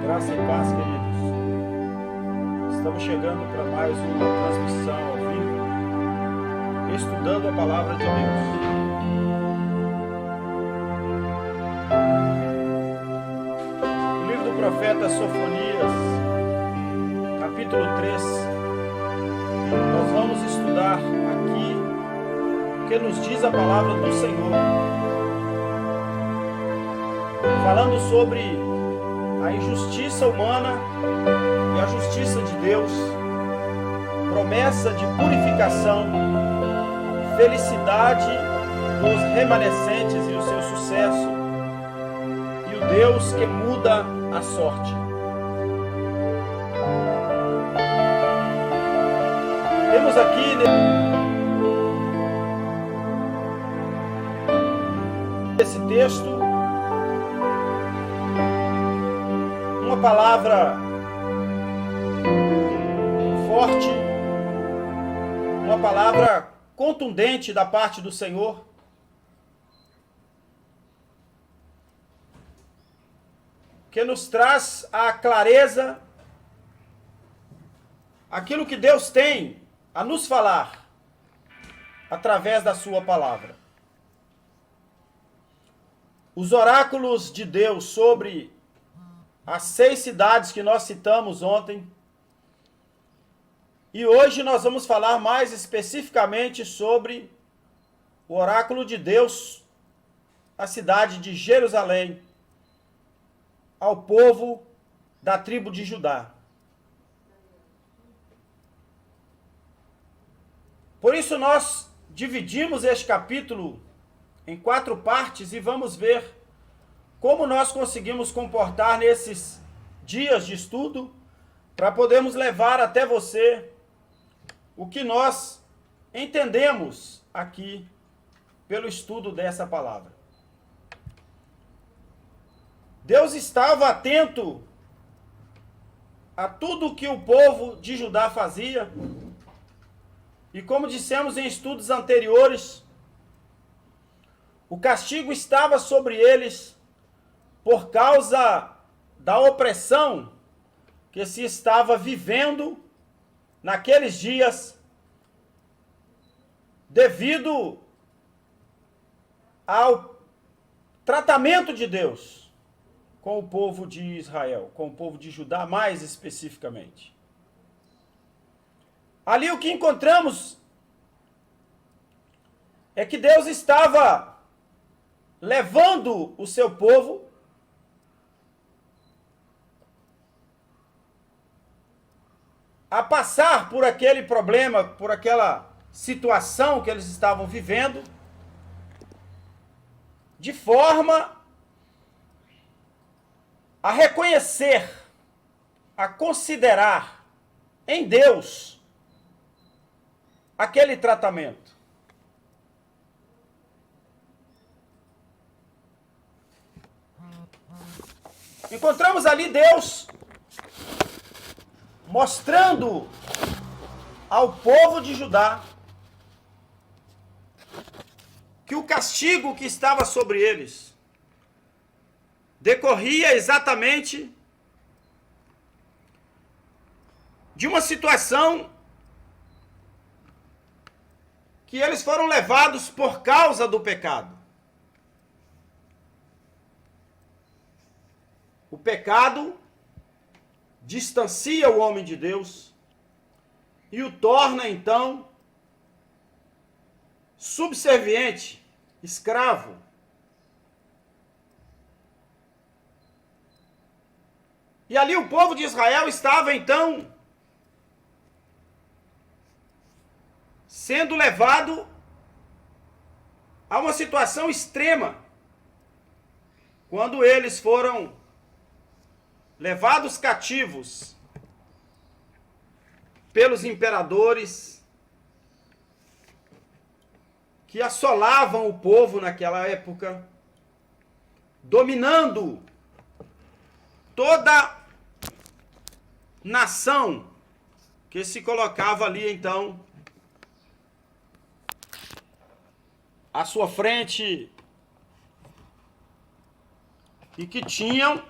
Graça e paz, queridos. Estamos chegando para mais uma transmissão ao vivo, estudando a Palavra de Deus. O livro do profeta Sofonias, capítulo 3, nós vamos estudar aqui o que nos diz a Palavra do Senhor, falando sobre a injustiça humana e a justiça de Deus, promessa de purificação, felicidade dos remanescentes e o seu sucesso, e o Deus que muda a sorte. Temos aqui nesse texto uma palavra forte, uma palavra contundente da parte do Senhor, que nos traz a clareza, aquilo que Deus tem a nos falar através da sua palavra. os oráculos de Deus sobre as 6 cidades que nós citamos ontem. E hoje nós vamos falar mais especificamente sobre o oráculo de Deus, a cidade de Jerusalém, ao povo da tribo de Judá. Por isso nós dividimos este capítulo em 4 partes e vamos ver como nós conseguimos comportar nesses dias de estudo para podermos levar até você o que nós entendemos aqui pelo estudo dessa palavra. Deus estava atento a tudo que o povo de Judá fazia. E como dissemos em estudos anteriores, o castigo estava sobre eles por causa da opressão que se estava vivendo naqueles dias, devido ao tratamento de Deus com o povo de Israel, com o povo de Judá mais especificamente. Ali o que encontramos é que Deus estava levando o seu povo a passar por aquele problema, por aquela situação que eles estavam vivendo, de forma a reconhecer, a considerar em Deus aquele tratamento. Encontramos ali Deus mostrando ao povo de Judá que o castigo que estava sobre eles decorria exatamente de uma situação que eles foram levados por causa do pecado. O pecado distancia o homem de Deus e o torna, então, subserviente, escravo. E ali o povo de Israel estava, então, sendo levado a uma situação extrema, quando eles foram levados cativos pelos imperadores que assolavam o povo naquela época, dominando toda nação que se colocava ali, então, à sua frente e que tinham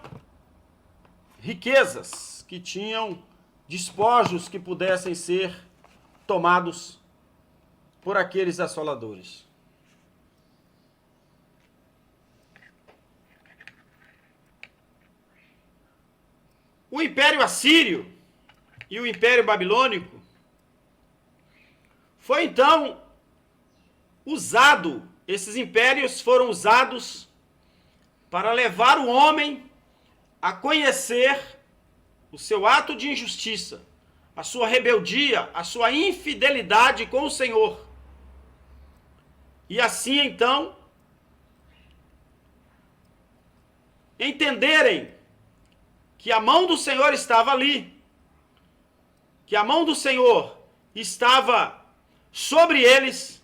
riquezas, que tinham despojos que pudessem ser tomados por aqueles assoladores. O Império Assírio e o Império Babilônico foi então usado, esses impérios foram usados para levar o homem a conhecer o seu ato de injustiça, a sua rebeldia, a sua infidelidade com o Senhor. E assim, então, entenderem que a mão do Senhor estava ali, que a mão do Senhor estava sobre eles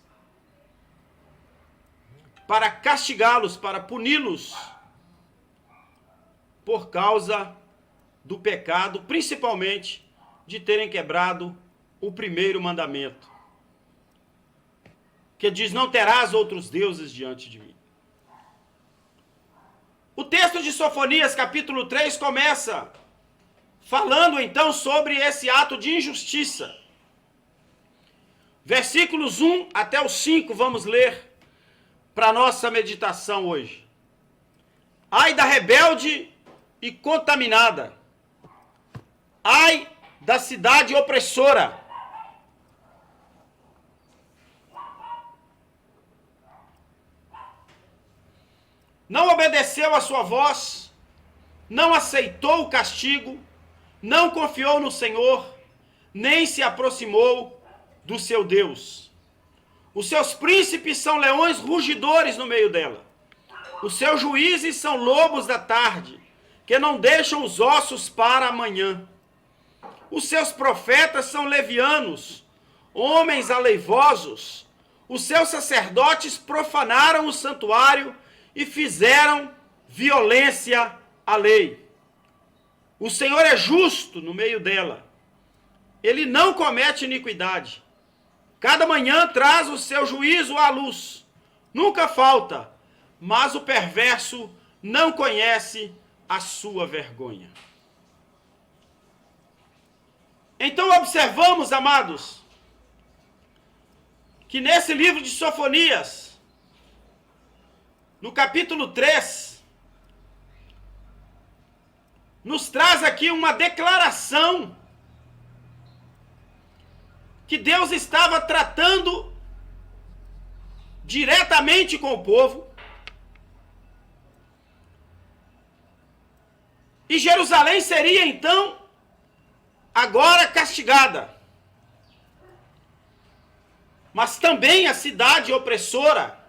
para castigá-los, para puni-los por causa do pecado, principalmente de terem quebrado o primeiro mandamento, que diz: não terás outros deuses diante de mim. O texto de Sofonias, capítulo 3, começa falando então sobre esse ato de injustiça. Versículos 1 até o 5, vamos ler para nossa meditação hoje. Ai da rebelde e contaminada. Ai da cidade opressora. Não obedeceu à sua voz, não aceitou o castigo, não confiou no Senhor, nem se aproximou do seu Deus. Os seus príncipes são leões rugidores no meio dela. Os seus juízes são lobos da tarde, que não deixam os ossos para amanhã. Os seus profetas são levianos, homens aleivosos. Os seus sacerdotes profanaram o santuário e fizeram violência à lei. O Senhor é justo no meio dela. Ele não comete iniquidade. Cada manhã traz o seu juízo à luz. Nunca falta, mas o perverso não conhece a sua vergonha. Então observamos, amados, que nesse livro de Sofonias, no capítulo 3, nos traz aqui uma declaração que Deus estava tratando diretamente com o povo. E Jerusalém seria então agora castigada. Mas também a cidade opressora,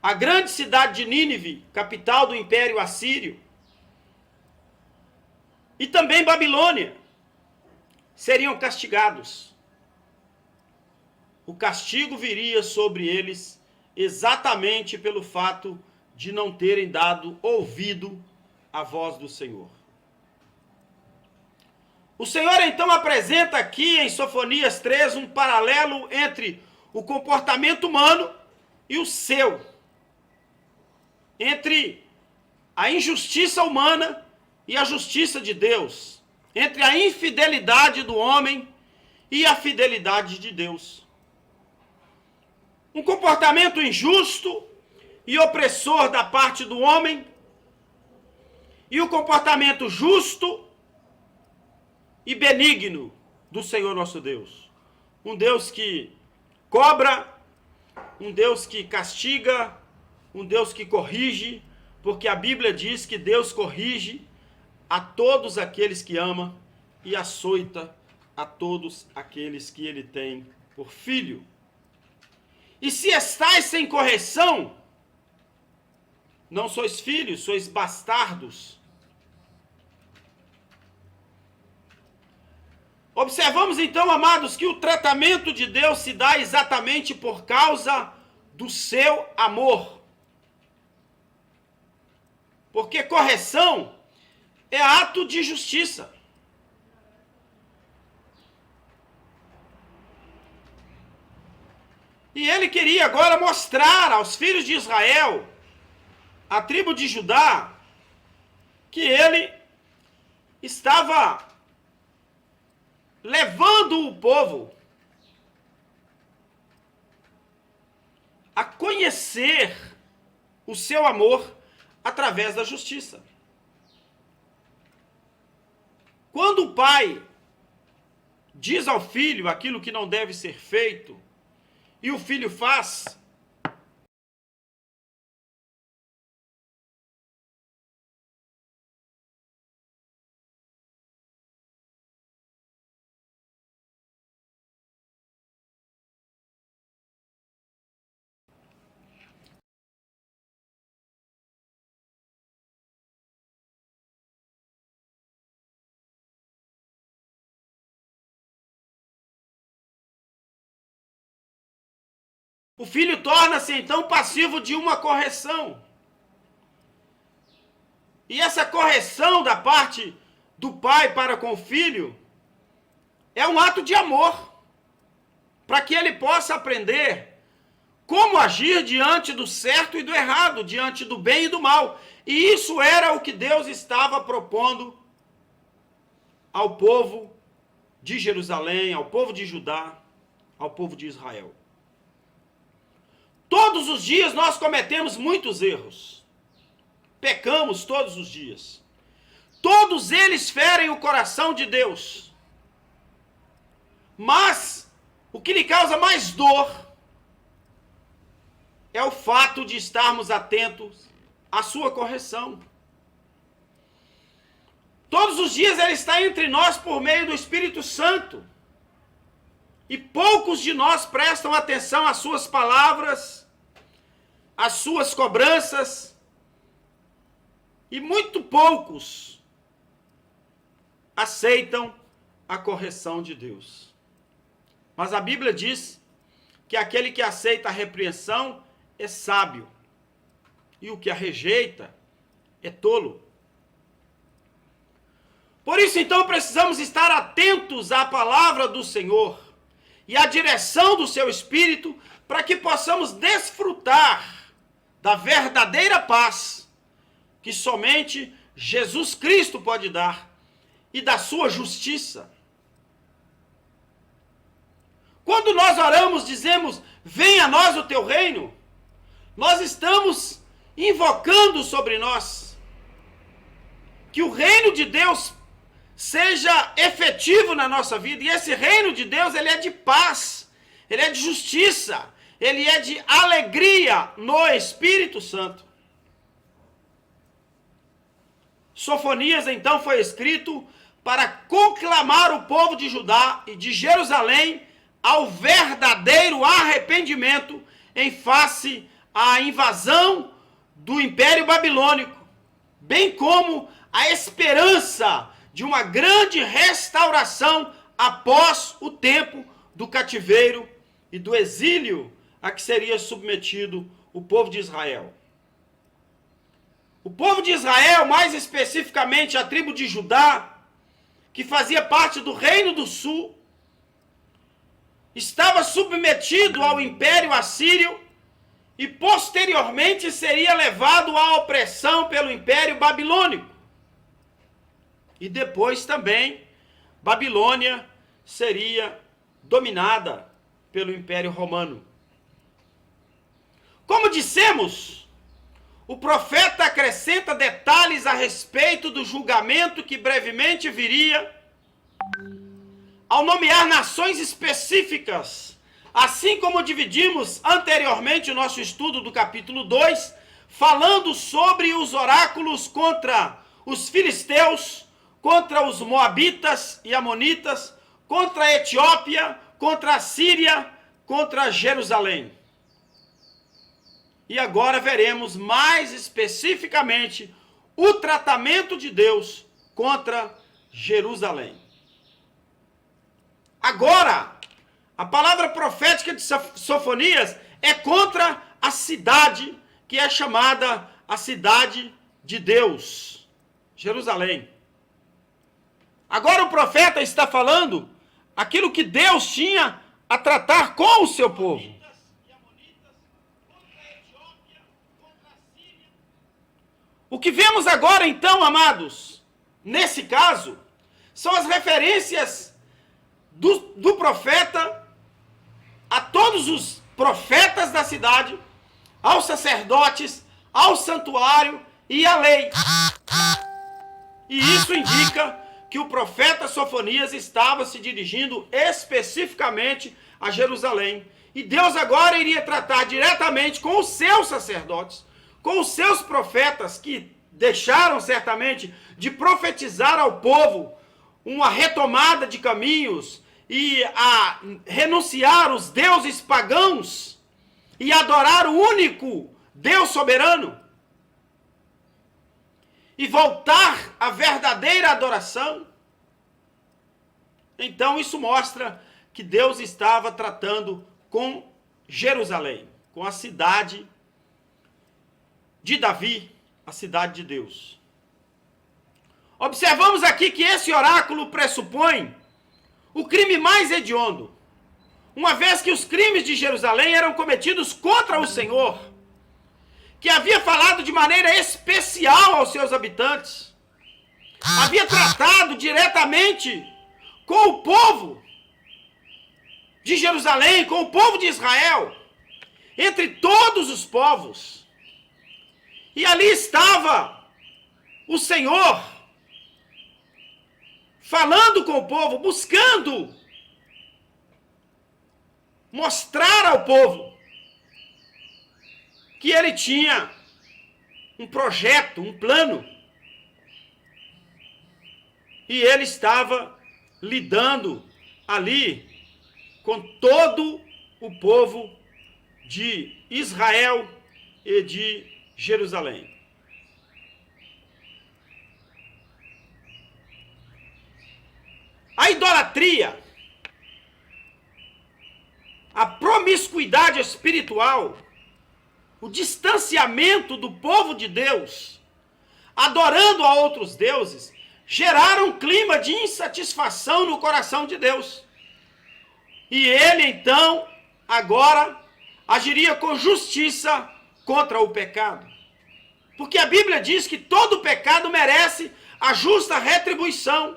a grande cidade de Nínive, capital do Império Assírio, e também Babilônia, seriam castigados. O castigo viria sobre eles exatamente pelo fato de não terem dado ouvido à voz do Senhor. O Senhor então apresenta aqui em Sofonias 3 um paralelo entre o comportamento humano e o seu, entre a injustiça humana e a justiça de Deus, entre a infidelidade do homem e a fidelidade de Deus. Um comportamento injusto e opressor da parte do homem e o comportamento justo e benigno do Senhor nosso Deus. Um Deus que cobra, um Deus que castiga, um Deus que corrige, porque a Bíblia diz que Deus corrige a todos aqueles que ama e açoita a todos aqueles que ele tem por filho. E se estáis sem correção, não sois filhos, sois bastardos. Observamos então, amados, que o tratamento de Deus se dá exatamente por causa do seu amor. Porque correção é ato de justiça. E ele queria agora mostrar aos filhos de Israel, a tribo de Judá, que ele estava levando o povo a conhecer o seu amor através da justiça. Quando o pai diz ao filho aquilo que não deve ser feito, e o filho faz, o filho torna-se então passivo de uma correção. E essa correção da parte do pai para com o filho é um ato de amor, para que ele possa aprender como agir diante do certo e do errado, diante do bem e do mal. E isso era o que Deus estava propondo ao povo de Jerusalém, ao povo de Judá, ao povo de Israel. Todos os dias nós cometemos muitos erros. pecamos todos os dias. Todos eles ferem o coração de Deus. Mas o que lhe causa mais dor é o fato de estarmos atentos à sua correção. Todos os dias ele está entre nós por meio do Espírito Santo. E poucos de nós prestam atenção às suas palavras, às suas cobranças. E muito poucos aceitam a correção de Deus. Mas a Bíblia diz que aquele que aceita a repreensão é sábio. E o que a rejeita é tolo. Por isso, então, precisamos estar atentos à palavra do Senhor e à direção do seu Espírito, para que possamos desfrutar da verdadeira paz que somente Jesus Cristo pode dar e da sua justiça. Quando nós oramos, dizemos, venha a nós o teu reino, nós estamos invocando sobre nós que o reino de Deus seja efetivo na nossa vida. E esse reino de Deus, ele é de paz, ele é de justiça, ele é de alegria no Espírito Santo. Sofonias, então, foi escrito para conclamar o povo de Judá e de Jerusalém ao verdadeiro arrependimento em face à invasão do Império Babilônico, bem como a esperança de uma grande restauração após o tempo do cativeiro e do exílio a que seria submetido o povo de Israel. O povo de Israel, mais especificamente a tribo de Judá, que fazia parte do Reino do Sul, estava submetido ao Império Assírio e posteriormente seria levado à opressão pelo Império Babilônico. E depois também Babilônia seria dominada pelo Império Romano. Como dissemos, o profeta acrescenta detalhes a respeito do julgamento que brevemente viria, ao nomear nações específicas, assim como dividimos anteriormente o nosso estudo do capítulo 2, falando sobre os oráculos contra os filisteus, contra os moabitas e amonitas, contra a Etiópia, contra a Síria, contra Jerusalém. E agora veremos mais especificamente o tratamento de Deus contra Jerusalém. Agora, a palavra profética de Sofonias é contra a cidade que é chamada a cidade de Deus, Jerusalém. Agora o profeta está falando aquilo que Deus tinha a tratar com o seu povo. O que vemos agora, então, amados, nesse caso, são as referências do profeta a todos os profetas da cidade, aos sacerdotes, ao santuário e à lei. E isso indica que o profeta Sofonias estava se dirigindo especificamente a Jerusalém. E Deus agora iria tratar diretamente com os seus sacerdotes, com os seus profetas, que deixaram certamente de profetizar ao povo uma retomada de caminhos e a renunciar os deuses pagãos e adorar o único Deus soberano e voltar à verdadeira adoração. Então isso mostra que Deus estava tratando com Jerusalém, com a cidade de Davi, a cidade de Deus. Observamos aqui que esse oráculo pressupõe o crime mais hediondo, uma vez que os crimes de Jerusalém eram cometidos contra o Senhor, que havia falado de maneira especial aos seus habitantes, havia tratado diretamente com o povo de Jerusalém, com o povo de Israel, entre todos os povos. E ali estava o Senhor falando com o povo, buscando mostrar ao povo que ele tinha um projeto, um plano. E ele estava lidando ali com todo o povo de Israel e de Jerusalém. A idolatria, a promiscuidade espiritual, o distanciamento do povo de Deus, adorando a outros deuses, geraram um clima de insatisfação no coração de Deus. E ele, então, agora, agiria com justiça contra o pecado. Porque a Bíblia diz que todo pecado merece a justa retribuição.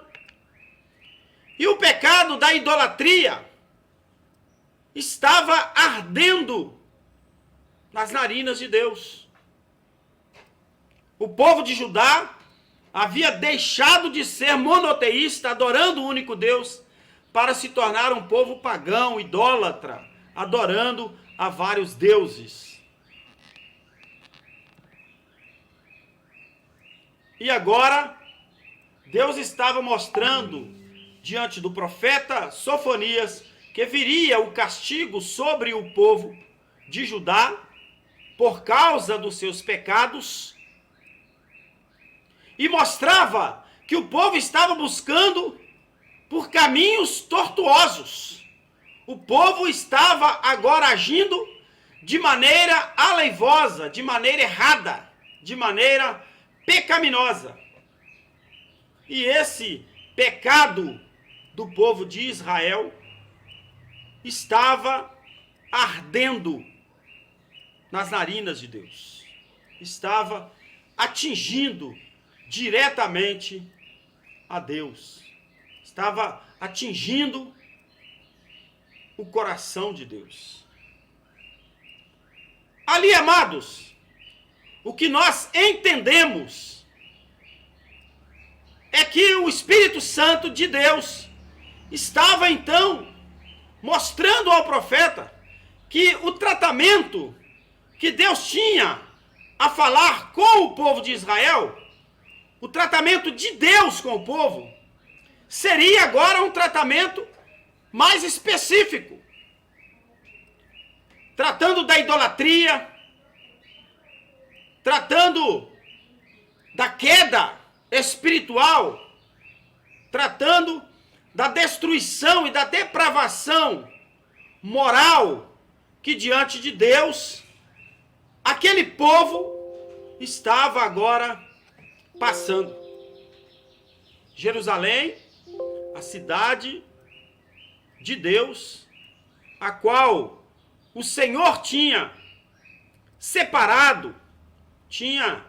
E o pecado da idolatria estava ardendo nas narinas de Deus. O povo de Judá havia deixado de ser monoteísta, adorando o único Deus, para se tornar um povo pagão, idólatra, adorando a vários deuses. E agora, Deus estava mostrando, diante do profeta Sofonias, que viria o castigo sobre o povo de Judá, por causa dos seus pecados, e mostrava que o povo estava buscando por caminhos tortuosos. O povo estava agora agindo de maneira aleivosa, de maneira errada, de maneira pecaminosa. E esse pecado do povo de Israel estava ardendo nas narinas de Deus. Estava atingindo diretamente a Deus. Estava atingindo o coração de Deus. Ali, amados, o que nós entendemos é que o Espírito Santo de Deus estava então mostrando ao profeta que o tratamento que Deus tinha a falar com o povo de Israel, o tratamento de Deus com o povo, seria agora um tratamento mais específico, tratando da idolatria, tratando da queda espiritual, tratando da destruição e da depravação moral que diante de Deus aquele povo estava agora passando. Jerusalém, a cidade de Deus, a qual o Senhor tinha separado, tinha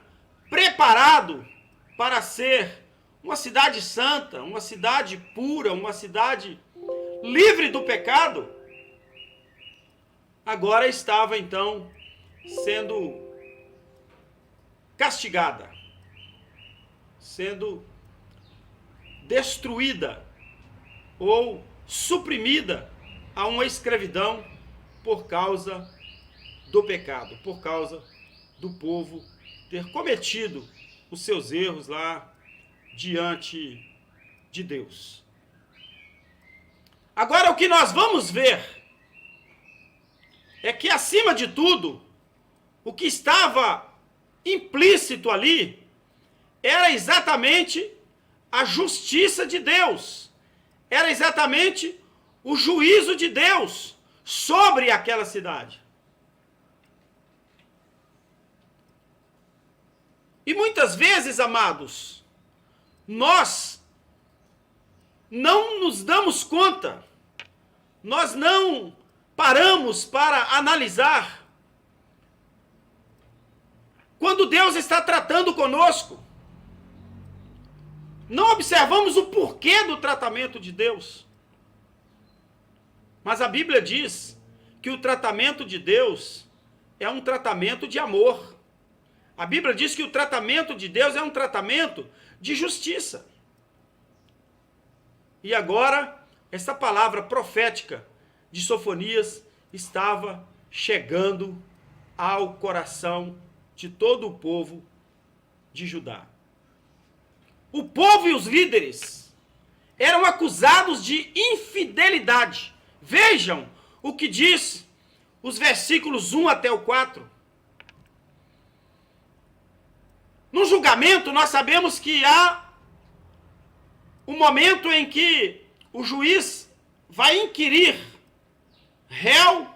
preparado para ser uma cidade santa, uma cidade pura, uma cidade livre do pecado, agora estava então sendo castigada, sendo destruída ou suprimida a uma escravidão por causa do pecado, por causa do povo ter cometido os seus erros lá diante de Deus. Agora o que nós vamos ver é que, acima de tudo, o que estava implícito ali era exatamente a justiça de Deus, era exatamente o juízo de Deus sobre aquela cidade. E muitas vezes, amados, nós não nos damos conta, nós não paramos para analisar quando Deus está tratando conosco. Não observamos o porquê do tratamento de Deus. Mas a Bíblia diz que o tratamento de Deus é um tratamento de amor. A Bíblia diz que o tratamento de Deus é um tratamento de justiça. E agora, essa palavra profética de Sofonias estava chegando ao coração de todo o povo de Judá. O povo e os líderes eram acusados de infidelidade. Vejam o que diz os versículos 1 até o 4. No julgamento, nós sabemos que há um momento em que o juiz vai inquirir réu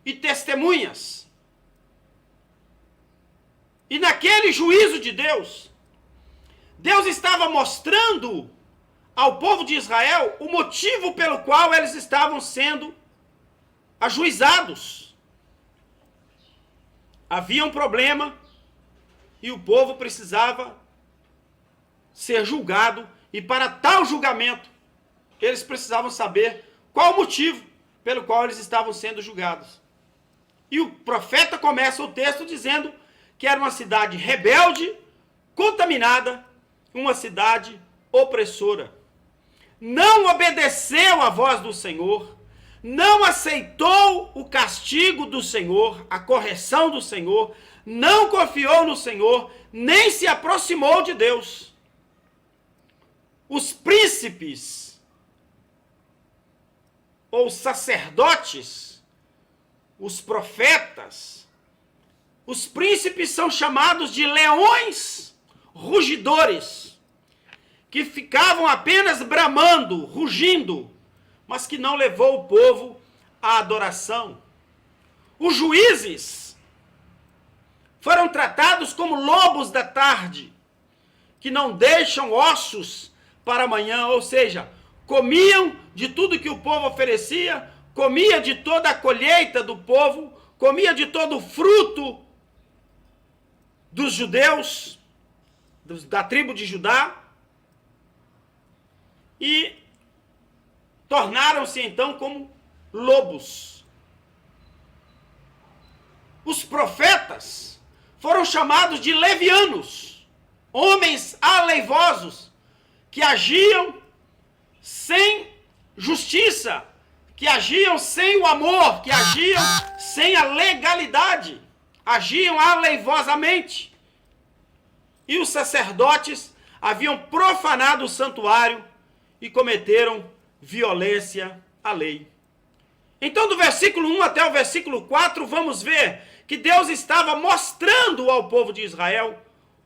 e testemunhas. E naquele juízo de Deus, Deus estava mostrando ao povo de Israel o motivo pelo qual eles estavam sendo ajuizados. Havia um problema e o povo precisava ser julgado, e para tal julgamento, eles precisavam saber qual o motivo pelo qual eles estavam sendo julgados. E o profeta começa o texto dizendo que era uma cidade rebelde, contaminada, uma cidade opressora. Não obedeceu à voz do Senhor, não aceitou o castigo do Senhor, a correção do Senhor, não confiou no Senhor, nem se aproximou de Deus. Os príncipes, ou sacerdotes, os profetas, os príncipes são chamados de leões rugidores, que ficavam apenas bramando, rugindo, mas que não levou o povo à adoração. Os juízes foram tratados como lobos da tarde, que não deixam ossos para amanhã, ou seja, comiam de tudo que o povo oferecia, comia de toda a colheita do povo, comia de todo o fruto dos judeus, da tribo de Judá, e tornaram-se então como lobos. Os profetas foram chamados de levianos, homens aleivosos, que agiam sem justiça, que agiam sem o amor, que agiam sem a legalidade, agiam aleivosamente. E os sacerdotes haviam profanado o santuário e cometeram violência à lei. Então, do versículo 1 até o versículo 4, vamos ver que Deus estava mostrando ao povo de Israel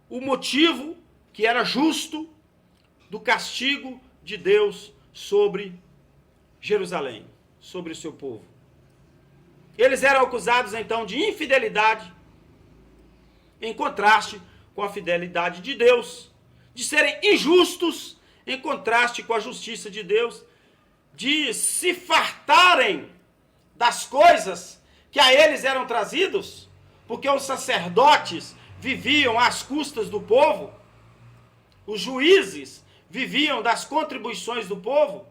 o motivo que era justo do castigo de Deus sobre Jerusalém, sobre o seu povo. Eles eram acusados então de infidelidade, em contraste com a fidelidade de Deus, de serem injustos, em contraste com a justiça de Deus, de se fartarem das coisas que a eles eram trazidos, porque os sacerdotes viviam às custas do povo, os juízes viviam das contribuições do povo,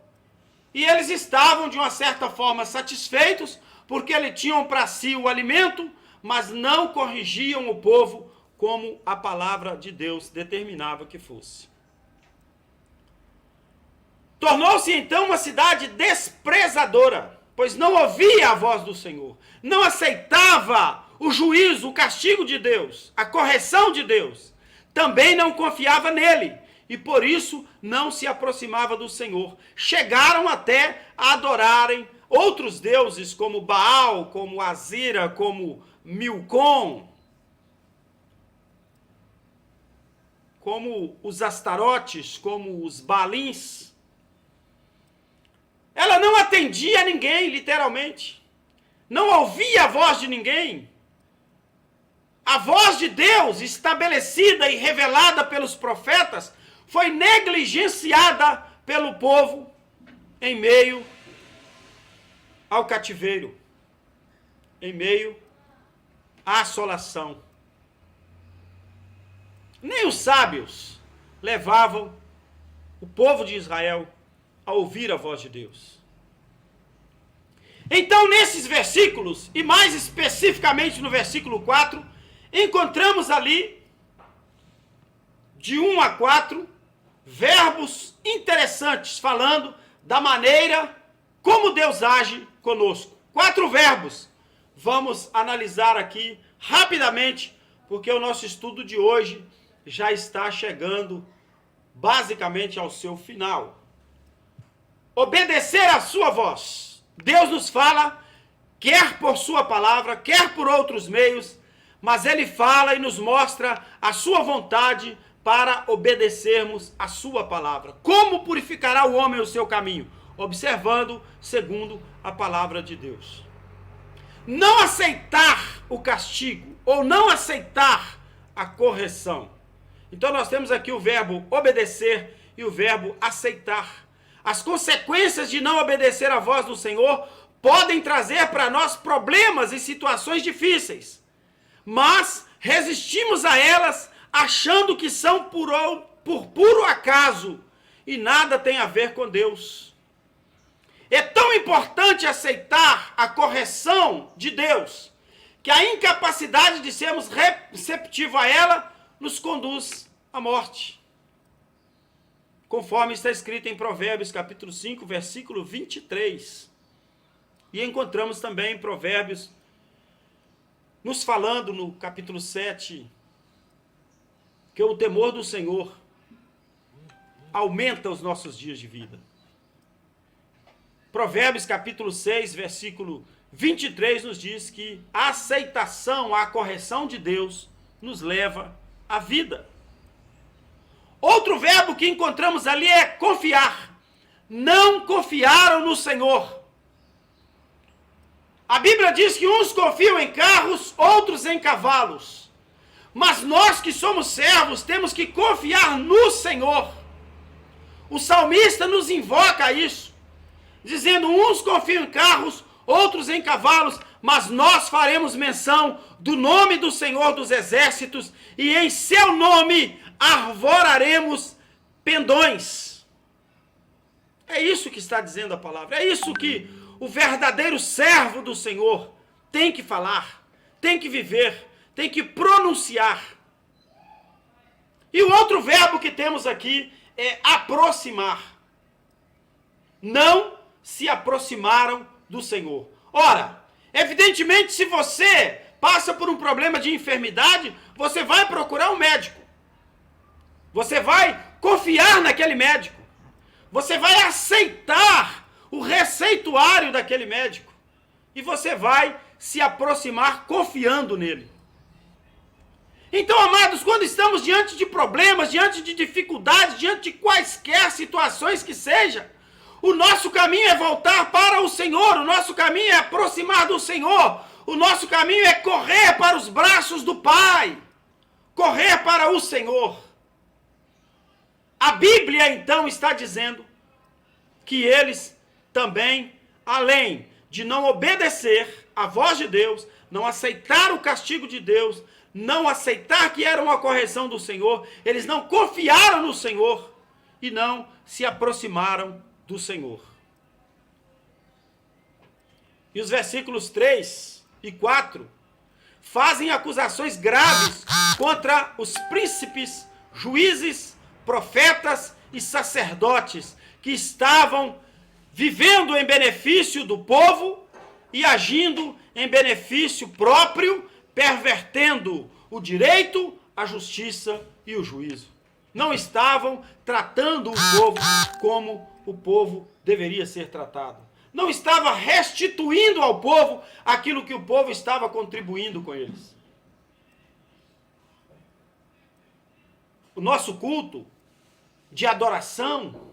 e eles estavam de uma certa forma satisfeitos, porque eles tinham para si o alimento, mas não corrigiam o povo como a palavra de Deus determinava que fosse. Tornou-se então uma cidade desprezadora, pois não ouvia a voz do Senhor, não aceitava o juízo, o castigo de Deus, a correção de Deus, também não confiava nele, e por isso não se aproximava do Senhor. Chegaram até a adorarem outros deuses, como Baal, como Azira, como Milcom, como os Astarotes, como os Baalins. Ela não atendia a ninguém, literalmente. Não ouvia a voz de ninguém. A voz de Deus, estabelecida e revelada pelos profetas, foi negligenciada pelo povo em meio ao cativeiro, em meio à assolação. Nem os sábios levavam o povo de Israel a ouvir a voz de Deus. Então, nesses versículos, e mais especificamente no versículo 4, encontramos ali, de 1 a 4, verbos interessantes, falando da maneira como Deus age conosco. 4 verbos. Vamos analisar aqui rapidamente, porque o nosso estudo de hoje já está chegando basicamente ao seu final. Obedecer à sua voz. Deus nos fala, quer por sua palavra, quer por outros meios, mas Ele fala e nos mostra a sua vontade para obedecermos a sua palavra. Como purificará o homem o seu caminho? Observando segundo a palavra de Deus. Não aceitar o castigo ou não aceitar a correção. Então nós temos aqui o verbo obedecer e o verbo aceitar. As consequências de não obedecer à voz do Senhor podem trazer para nós problemas e situações difíceis, mas resistimos a elas achando que são por puro acaso e nada tem a ver com Deus. É tão importante aceitar a correção de Deus, que a incapacidade de sermos receptivos a ela nos conduz à morte. Conforme está escrito em Provérbios capítulo 5, versículo 23. E encontramos também em Provérbios, nos falando no capítulo 7, que o temor do Senhor aumenta os nossos dias de vida. Provérbios capítulo 6, versículo 23 nos diz que a aceitação, a correção de Deus nos leva à vida. Outro verbo que encontramos ali é confiar. Não confiaram no Senhor. A Bíblia diz que uns confiam em carros, outros em cavalos. Mas nós que somos servos temos que confiar no Senhor. O salmista nos invoca a isso, dizendo: uns confiam em carros, outros em cavalos, mas nós faremos menção do nome do Senhor dos Exércitos, e em seu nome arvoraremos pendões. É isso que está dizendo a palavra, é isso que o verdadeiro servo do Senhor tem que falar, tem que viver, tem que pronunciar. E o outro verbo que temos aqui é aproximar. Não se aproximaram do Senhor. Ora, evidentemente, se você passa por um problema de enfermidade, você vai procurar um médico. Você vai confiar naquele médico. Você vai aceitar o receituário daquele médico. E você vai se aproximar confiando nele. Então, amados, quando estamos diante de problemas, diante de dificuldades, diante de quaisquer situações que seja, o nosso caminho é voltar para o Senhor, o nosso caminho é aproximar do Senhor, o nosso caminho é correr para os braços do Pai, correr para o Senhor. A Bíblia, então, está dizendo que eles também, além de não obedecer à voz de Deus, não aceitar o castigo de Deus, não aceitar que era uma correção do Senhor, eles não confiaram no Senhor e não se aproximaram do Senhor. E os versículos 3 e 4 fazem acusações graves contra os príncipes, juízes, profetas e sacerdotes que estavam vivendo em benefício do povo e agindo em benefício próprio, pervertendo o direito, a justiça e o juízo. Não estavam tratando o povo como o povo deveria ser tratado. Não estava restituindo ao povo aquilo que o povo estava contribuindo com eles. O nosso culto de adoração,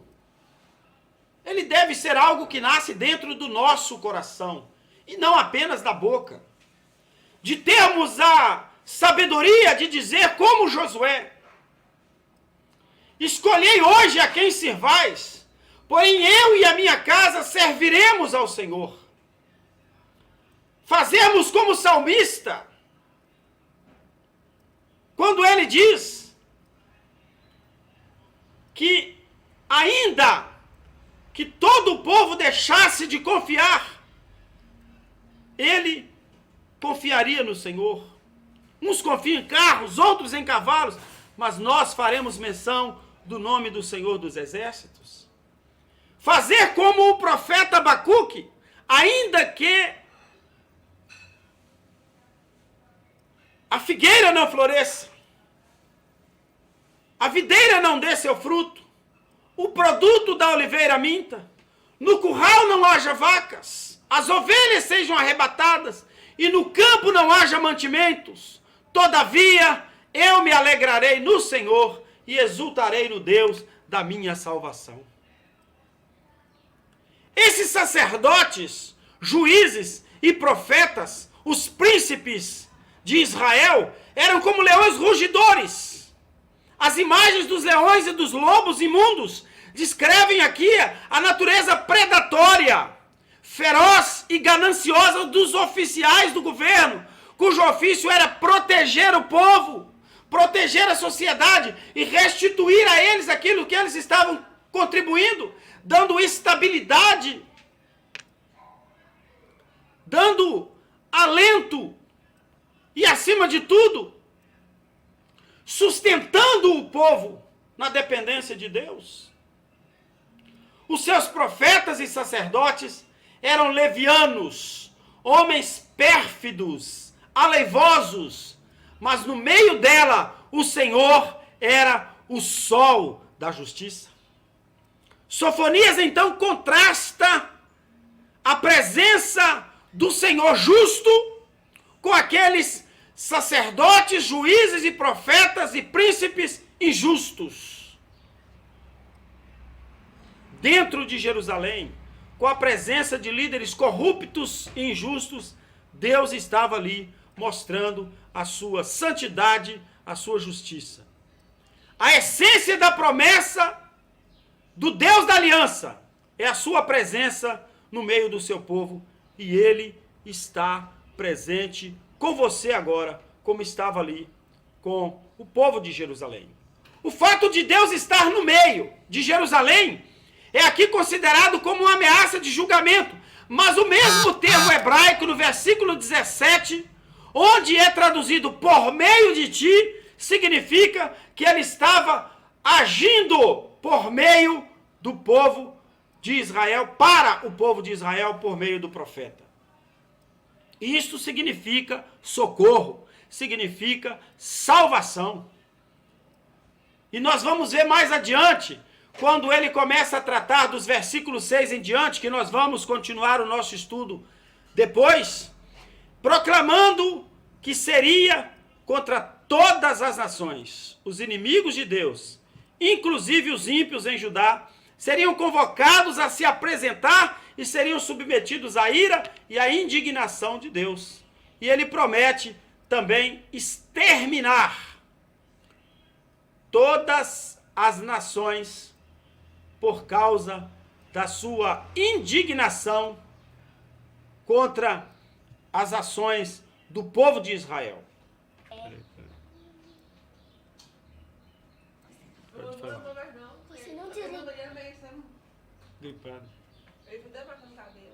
ele deve ser algo que nasce dentro do nosso coração e não apenas da boca. De termos a sabedoria de dizer como Josué: escolhei hoje a quem servais, porém eu e a minha casa serviremos ao Senhor. Fazermos como o salmista, quando ele diz que ainda que todo o povo deixasse de confiar, ele confiaria no Senhor. Uns confiam em carros, outros em cavalos, mas nós faremos menção do nome do Senhor dos Exércitos. Fazer como o profeta Abacuque, ainda que a figueira não floresça, a videira não dê seu fruto, o produto da oliveira minta, no curral não haja vacas, as ovelhas sejam arrebatadas e no campo não haja mantimentos. Todavia, eu me alegrarei no Senhor e exultarei no Deus da minha salvação. Esses sacerdotes, juízes e profetas, os príncipes de Israel, eram como leões rugidores. As imagens dos leões e dos lobos imundos descrevem aqui a natureza predatória, feroz e gananciosa dos oficiais do governo, cujo ofício era proteger o povo, proteger a sociedade e restituir a eles aquilo que eles estavam contribuindo, dando estabilidade, dando alento e, acima de tudo, sustentando o povo na dependência de Deus. Os seus profetas e sacerdotes eram levianos, homens pérfidos, aleivosos, mas no meio dela o Senhor era o sol da justiça. Sofonias então contrasta a presença do Senhor justo com aqueles sacerdotes, juízes e profetas e príncipes injustos. Dentro de Jerusalém, com a presença de líderes corruptos e injustos, Deus estava ali mostrando a sua santidade, a sua justiça. A essência da promessa do Deus da aliança é a sua presença no meio do seu povo, e ele está presente com você agora, como estava ali com o povo de Jerusalém. O fato de Deus estar no meio de Jerusalém é aqui considerado como uma ameaça de julgamento, mas o mesmo termo hebraico no versículo 17, onde é traduzido por meio de ti, significa que ele estava agindo por meio do povo de Israel, para o povo de Israel, por meio do profeta. Isso significa socorro, significa salvação. E nós vamos ver mais adiante, quando ele começa a tratar dos versículos 6 em diante, que nós vamos continuar o nosso estudo depois, proclamando que seria contra todas as nações, os inimigos de Deus, inclusive os ímpios em Judá, seriam convocados a se apresentar e seriam submetidos à ira e à indignação de Deus. E ele promete também exterminar todas as nações por causa da sua indignação contra as ações do povo de Israel. Pode falar. Você não desligou. Limpando. Eu ajudei pra cantar dele.